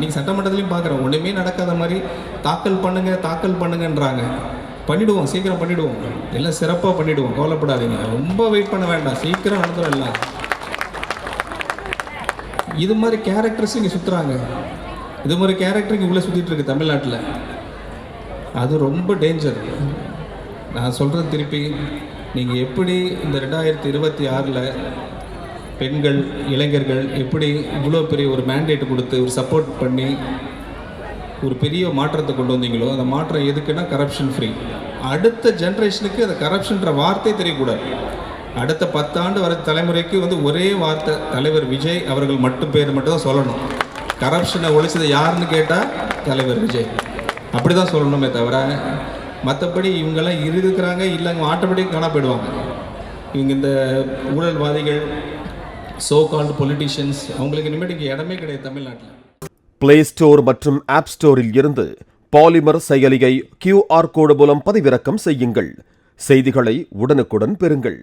இன்றைக்கி சட்டமன்றத்துலையும் பார்க்குறோம், ஒன்றுமே நடக்காத மாதிரி தாக்கல் பண்ணுங்கன்றாங்க. பண்ணிவிடுவோம், சீக்கிரம் பண்ணிவிடுவோம், எல்லாம் சிறப்பாக பண்ணிவிடுவோம், கவலைப்படாதீங்க, ரொம்ப வெயிட் பண்ண வேண்டாம், சீக்கிரம் நடந்துடும் எல்லாம். இது மாதிரி கேரக்டர்ஸ் இங்கே சுற்றுறாங்க, இது மாதிரி கேரக்டர் இங்கே உள்ளே சுற்றிட்டு இருக்கு தமிழ்நாட்டில். அது ரொம்ப டேஞ்சர். நான் சொல்கிறது திருப்பி, நீங்கள் எப்படி இந்த 2026 பெண்கள் இளைஞர்கள் எப்படி இவ்வளோ பெரிய ஒரு மேண்டேட் கொடுத்து ஒரு சப்போர்ட் பண்ணி ஒரு பெரிய மாற்றத்தை கொண்டு வந்தீங்களோ, அந்த மாற்றம் எதுக்குன்னா கரப்ஷன் ஃப்ரீ. அடுத்த ஜென்ரேஷனுக்கு அந்த கரப்ஷன்ற வார்த்தை தெரியக்கூடாது. அடுத்த 10 ஆண்டு வர தலைமுறைக்கு ஒரே வார்த்தை, தலைவர் விஜய் அவர்கள் பேர் மட்டும் தான் சொல்லணும். கரப்ஷனை ஒழிச்சது யாருன்னு கேட்டால் தலைவர் விஜய், அப்படி தான் சொல்லணுமே தவிர மற்றபடி இவங்கெல்லாம் இருக்கிறாங்க இல்லைங்க ஆட்டோமேட்டிக் காண போயிடுவாங்க. இவங்க இந்த ஊழல்வாதிகள், சோ கால்டு பொலிட்டிஷியன்ஸ், அவங்களுக்கு இனிமேட்டுக்கு இடமே கிடையாது தமிழ்நாட்டில். பிளே ஸ்டோர் மற்றும் ஆப் ஸ்டோரில் இருந்து பாலிமர் செயலியை QR கோடு மூலம் பதிவிறக்கம் செய்யுங்கள். செய்திகளை உடனுக்குடன் பெறுங்கள்.